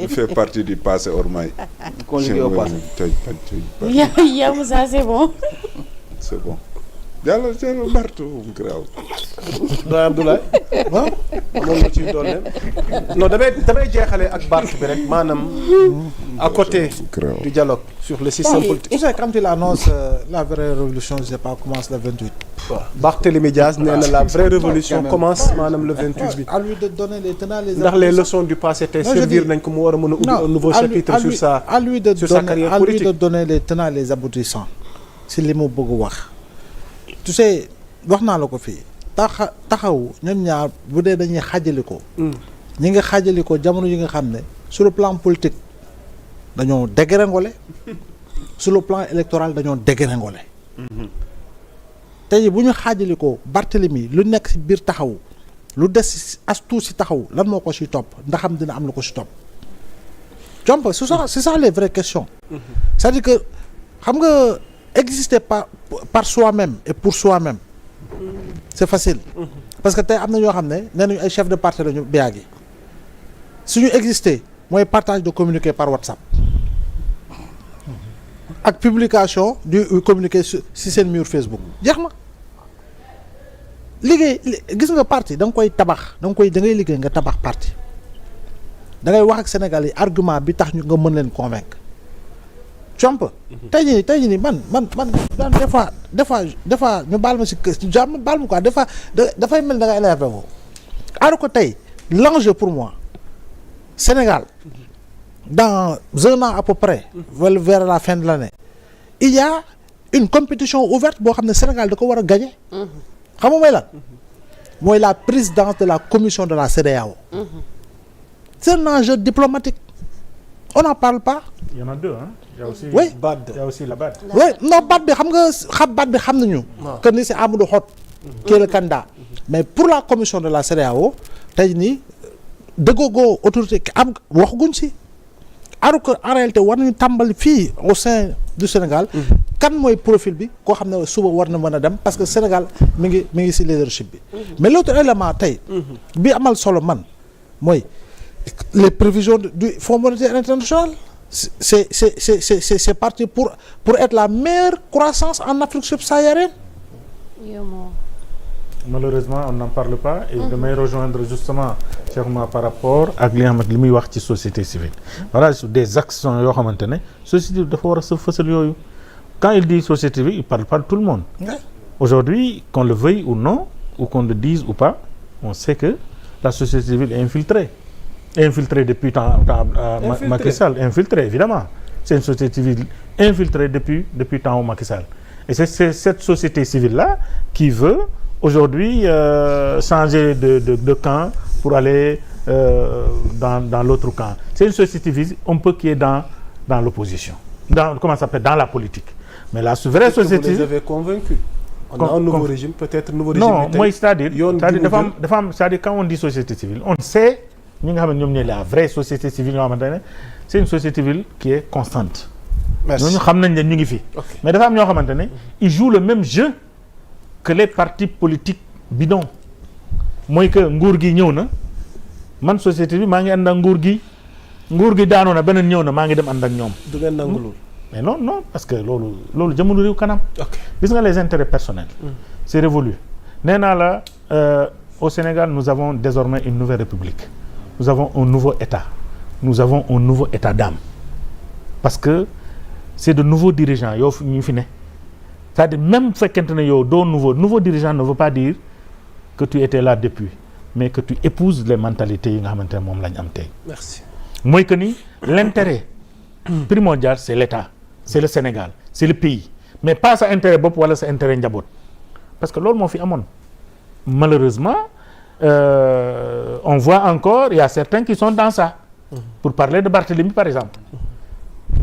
Il fait partie du passé Ormaï. Conjugué au passé. yaa Moussa c'est bon. C'est bon. Jàll Barth graaw. doy Abdoulaye waaw moom la ci doon non damay jeexale ak Barth bi rek maanaam à côté du dialogue sur le système politique. Tu sais quand il annonce la vraie révolution je sais pas commence le 28. Barthélémy Dias nee na la vraie révolution commence maanaam le 28 bi. À lui de donner les tenants les ndax les leçons du passé tey servir nañ ko mu war a mën a ubbi un nouveau chapitre sur sa carrière politique. À lui de donner les tenants les aboutissants si li mu bëgg wax. Tu sais wax naa la ko fii taxaw ñoom ñaar bu dee dañuy xaajali ko. ñi nga xaajali ko jamono yi nga xam ne sur le plan politique dañoo dégringolé sur le plan électoral dañoo dégringolé. tey bu ñu xaajali ko Barthélemy lu nekk ci biir taxaw lu des as tuut ci taxaw lan moo ko ci topp ndax am dina am lu ko ci topp. donc c'est ça les vraies questions. c'est-à-dire que xam nga. Exister par soi-même et pour soi-même c'est facile parce que tey am na ñoo xam ne nee nañu ay chef de parti lañu biyaag yi suñu exister mooy partage de communiqué par WhatsApp ak publication du communiqué si seen mur Facebook jeex na liggéey gis nga parti da nga koy tabax da ngay liggéey nga tabax parti da ngay wax ak Sénégal yi argument bi tax ñu nga mën leen convaincre Trump tey jii nii man des fois ñu baal ma si jàmm baal ma quoi des fois dafay mel da nga énervé woo alors que tey l'enjeu pour moi Sénégal dans un an à peu près wala vers la fin de l'année il y a une compétition ouverte boo xam ne Sénégal da ko war a gagner xam nga mooy lan mooy la présidence de la commission de la CEDEAO c'est un enjeu diplomatique on n'en parle pas. Il y en a deux, hein. Il y a aussi BAD. Il y a aussi la BAD. Oui, non BAD bi xam nañu que ni c'est Amadou Hott qui est le candidat. Mais pour la commission de la CEDEAO tey nii dëggoo autorité am waxaguñ si. alors que en réalité war nañu tàmbali fii au sein du Sénégal. kan mooy profil bi koo xam ne suba war na mën a dem parce que Sénégal mi ngi si leadership bi. mais l'autre élément tey. bi amal solo man mooy. Les prévisions du Fonds monétaire international c'est parti pour être la meilleure croissance en Afrique subsaharienne. Malheureusement on n'en parle pas et damay rejoindre justement Cheikh Oumar par rapport ak li nga xamante li muy wax ci société civile. Voilà des actions yoo xamante ne société civile dafa war a sa fësal yooyu quand il dit société civile il parle pas de tout le monde. Aujourd'hui qu'on le veuille ou non ou qu'on le dise ou pas on sait que la société civile est infiltré depuis temps Macky Sall, infiltré évidemment. C'est une société civile infiltrée depuis temps Macky Sall. Et c'est cette société civile-là qui veut aujourd'hui changer de camp pour aller dans l'autre camp. C'est une société civile, on peut qui est dans l'opposition. Dans la politique. Mais la vraie société... Vous les avez convaincus. On a un nouveau régime, peut-être un nouveau régime. Non, moi c'est-à-dire quand on dit société civile, on sait... ñi nga xam ne ñoom ñooy la vraie société civile ñoo xamante ne c'est une société civile qui est constante. Merci. ñooñu xam nañ ne ñu ngi fi. Mais dafa am ñoo xamante ne ils jouent le même jeu que les partis politiques bidons mooy que nguur gi ñëw na man société bi maa ngi ànd ak nguur gi daanoo na beneen ñëw na maa ngi dem ànd ak ñoom. du ngeen nangu loolu. mais non parce que loolu jëmul réew kanam. gis nga les intérêts personnels. C'est révolu nee naa la au Sénégal nous avons désormais une nouvelle république. Nous avons un nouveau État. Nous avons un nouveau état d'âme. Parce que c'est de nouveaux dirigeants. Yo ñu fi ne. C'est-à-dire même fekkente ne yow doo nouveau dirigeant ne veut pas dire que tu étais là depuis, mais que tu épouses les mentalités yi nga xamante ne moom lañ am tey. Merci. Mooy que ni l'intérêt primordial c'est l'État, c'est le Sénégal, c'est le pays, mais pas sa intérêt bopp wala sa intérêt njaboot. Parce que loolu moo fi amoon. Malheureusement. On voit encore, il y a certains qui sont dans ça. Pour parler de Barthélemy par exemple.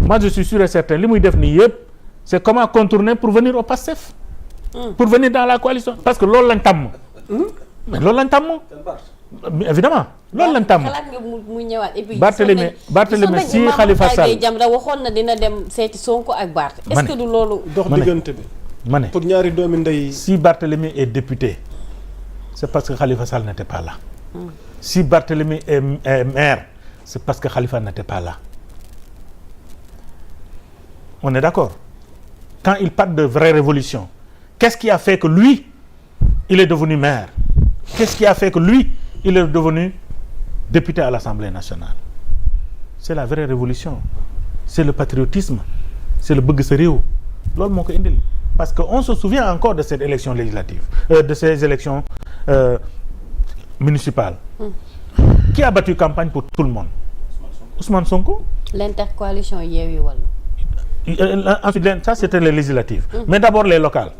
Moi je suis sûr et certain li muy def nii yëpp c'est comment contourner pour venir au PASTEF. Pour venir dans la coalition parce que loolu lañ tàmm. mais loolu lañ tàmm. évidemment loolu lañ tàmm. xalaat nga mu ñëwaat et puis. Barthélemy si Khalifa Sall Jamra waxoon na dina dem seeti Sonko ak Barth. est-ce que du loolu. dox diggante bi. ma ne pour ñaari doomi ndey. si Barthélemy est député c'est parce que Khalifa Sall n'était pas là. si Barthélemy est maire, c'est parce que Khalifa n'était pas là. On est d'accord? Quand il parle de vraie révolution, qu'est-ce qui a fait que lui, il est devenu maire? Qu'est-ce qui a fait que lui, il est devenu député à l'Assemblée nationale? C'est la vraie révolution. C'est le patriotisme. C'est le bëgg sa réew. Loolu moo ko indil. Parce que on se souvient encore de cette élection législative, de ces élections municipales. Qui a battu campagne pour tout le monde? Ousmane Sonko. L'intercoalition Yewwi Wallu. Ensuite, ça c'était les législatives. Mais d'abord les locales.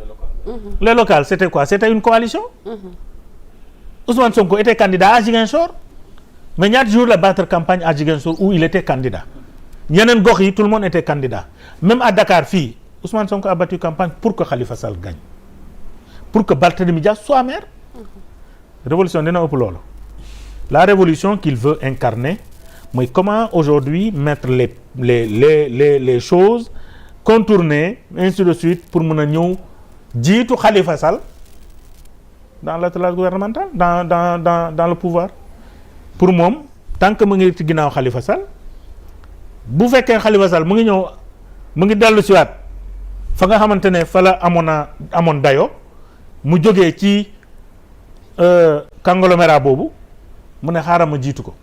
Les locales, c'était quoi? C'était une coalition. Ousmane Sonko était candidat à Ziguinchor. Mais ñaata jours la battre campagne à Ziguinchor où il était candidat. Yeneen gox yi tout le monde était candidat. Même à Dakar fii Ousmane Sonko a battu campagne pour que Khalifa Sall gagne. Pour que Barthélémy Dias soit maire. Révolution dina ëpp loolu. La révolution qu'il veut incarner mooy comment aujourd'hui mettre les choses, contourner ainsi de suite pour mën a ñëw jiitu Khalifa Sall dans l'attelage gouvernemental, dans le pouvoir. Pour moom tant que mu ngi ci ginnaaw Khalifa Sall bu fekkee Khalifa Sall mu ngi ñëw mu ngi dellu si waat fa nga xamante ne fa la amoon dayo mu jógee ci conglomérat boobu mu ne xaaral ma jiitu ko.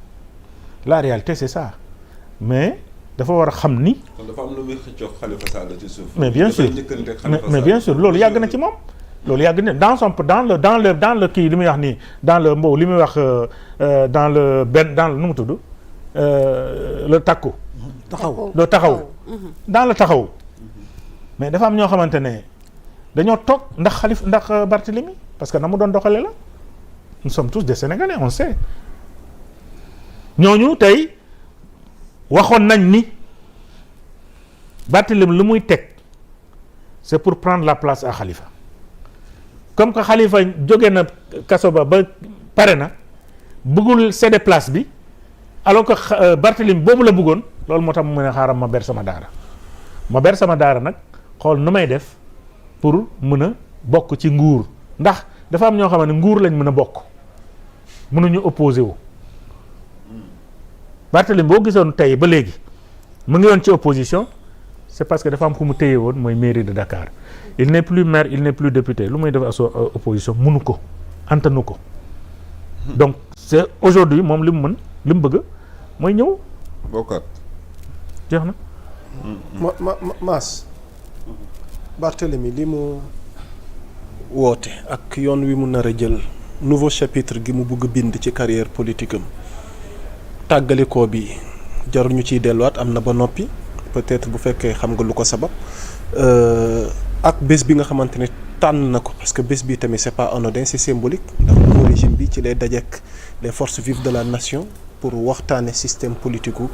La réalité c'est ça mais dafa war a xam ni. kon dafa am lu muy xëccoo Khalifa Sall ci suuf. mais bien sûr mais bien sûr loolu yàgg na ci moom. loolu yàgg na dans le kii li muy wax nii dans le mbow li muy wax dans le nu mu tudd le takku. taxaw dans le taxaw. mais dafa am ñoo xamante ne dañoo toog ndax Barthélemy parce que na mu doon doxale la. nous sommes tous des Sénégalais on sait ñooñu tey waxoon nañ ni Barthélemy lu muy teg c'est pour prendre la place à Khalifa. Comme que Khalifa jóge na kaso ba pare na bëggul céder place bi alors que Barthélemy boobu la bëggoon loolu moo tax mu mën a xaaral ma ber sama daara nag xool nu may def pour mën a bokk ci nguur ndax dafa am ñoo xam ne nguur lañ mën a bokk mënuñu opposé wu. Barthélemy boo gisoon tey ba léegi mu ngi woon ci opposition c'est parce que dafa am fu mu téye woon mooy mairie de Dakar. Il n'est plus maire, il n'est plus député. Lu muy def opposition mënu ko antanu ko. Donc c'est aujourd'hui moom li mu mën li mu bëgg mooy ñëw. bokkaat. jeex na. Mass Barthélemy li mu woote ak yoon wi mu nar a jël nouveau chapitre gi mu bëgg bind ci carrière politique am tàggalikoo bi jarul ñu ciy delluwaat am na ba noppi peut-être bu fekkee xam nga lu ko sabab. ak bés bi nga xamante ne tànn na ko parce que bés bi tamit c'est pas anodin c'est symbolique ndax nouveau régime bi ci lay dajeek les forces vives de la nation pour waxtaane système politique gu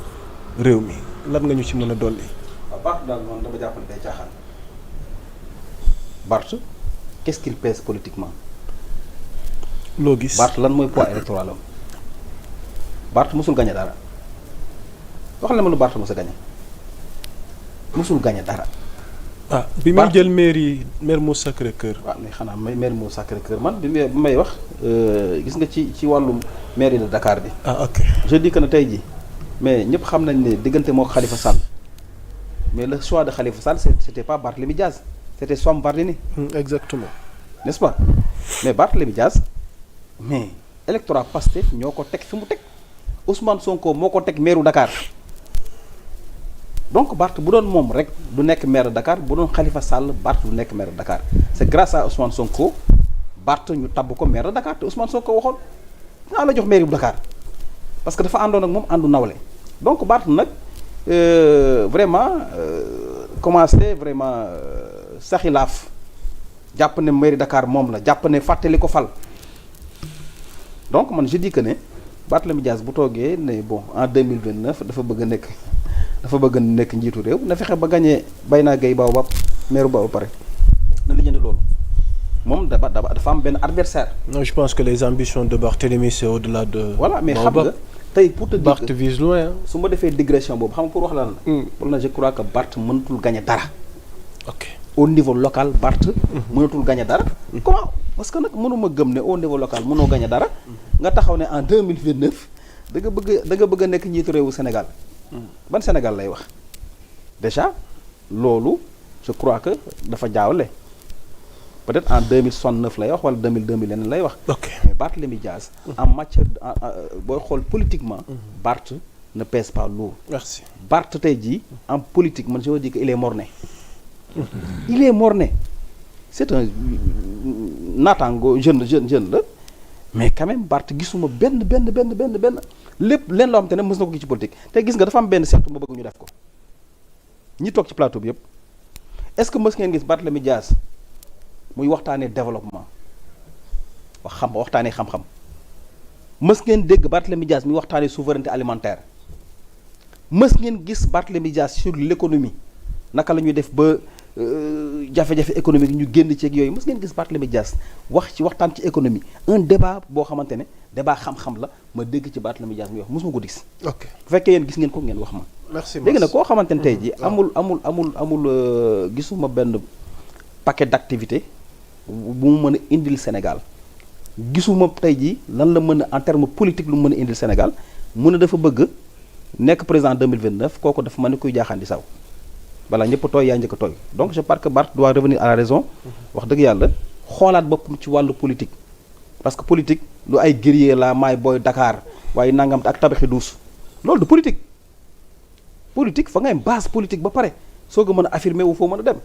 réew mi lan nga ñu ci mën a dolli. waaw Barth daal man dama jàpp ne day caaxaan. Barth qu'est-ce qu'il pèse politiquement. loo gis Barth lan mooy poids électoral am. Barth mosul gagné dara wax la ma lu Barth mos a gagné mosul gagné dara. ah bi muy jël mairie Mermoz Sacré-Cœur. waaw mais xanaa Mermoz Sacré-Cœur man bi may wax gis nga ci wàllum mairie de Dakar bi. ah ok je dis que ne tey jii mais ñëpp xam nañ ne diggante moo Khalifa Sall mais le choix de Khalifa Sall c'était pas Barthélémy Diaz c'était Soham Wardini. exactement. n'est-ce pas mais Barthélémy Diaz mais électorat Pastef ñoo ko teg fi mu teg Ousmane Sonko moo ko teg maire Dakar. donc Barth bu doon moom rek du nekk maire de Dakar bu doon Khalifa Sall Barth du nekk maire de Dakar c'est grâce à Ousmane Sonko Barth ñu tabb ko maire de Dakar te Ousmane Sonko waxoon naa la jox maire bu Dakar parce que dafa àndoon ak moom àndu nawle donc Barth nag vraiment commencé vraiment saxilaaf jàpp ne maire Dakar moom la jàpp ne fàttali ko fal donc man je dis que ne Barthélémy Dias bu toogee ne bon en 2029 dafa bëgg nekk njiitu réew na fexe ba gagné Bayna Gueye Baobab maire ba pare na lijjanti loolu moom dafa am benn adversaire. non je pense que les ambitions de Barthélémy c'est au-delà de. voilà mais xam nga tey pour te dire Barth vise loin. su ma defee digression boobu xam nga pour wax lan la. pour na je crois que Barth mënatul gagné dara. ok au niveau local Barth mënatul gagné dara. comment parce que nag mënuma gëm ne au niveau local mënoo gagné dara. nga taxaw ne en 2029 da nga bëgg a nekk njiitu réewu Sénégal ban Sénégal lay wax déjà loolu je crois que dafa jaawle peut-être en 2069 lay wax wala 2000 leneen lay wax. mais Barthélémy Dias en matière booy xool politiquement. Barth ne pèse pas lourd. merci Barth tey jii en politique man je veux dire que il est morné. il est morné c'est un naataango jeune la mais quand même Barth gisuma benn lépp leen loo xam te ne mës na ko gis ci politique te gis nga dafa am benn seetlu ma bëgg ñu def ko ñi toog ci plateau bi yëpp est-ce que mës ngeen gis Barthélémy Dias muy waxtaanee développement waxtaanee xam-xam mës ngeen dégg Barthélémy Dias muy waxtaanee souveraineté alimentaire mës ngeen gis Barthélémy Dias sur l'économie naka la ñuy def ba jafe-jafe économique ñu génn ci ak yooyu mës ngeen gis Barthélémy Dias waxtaan ci économie un débat boo xamante ne débat xam-xam la ma dégg ci Barthélémy Dias muy wax mës ma ko gis. ok bu fekkee yéen gis ngeen ko ngeen wax ma. merci léegi nag koo xamante ne tey jii amul gisuma benn paquet d'activités bu mu mën a indil Sénégal gisuma tey jii lan la mën a en terme politique lu mu mën a indil Sénégal mu ne dafa bëgg nekk président 2029 kooku dafa mën ne kuy jaaxaan di saw voilà ñëpp tooy yaa njëkk a tooy donc je pense que Barth doit revenir à la raison wax dëgg yàlla xoolaat boppam ci wàllu politique parce que politique lu ay guerrier la maay booy Dakar waaye nangam ak tabaxi duus loolu du politique fa ngay base politique ba pare soo ko mën a affirmer wu foo mën a dem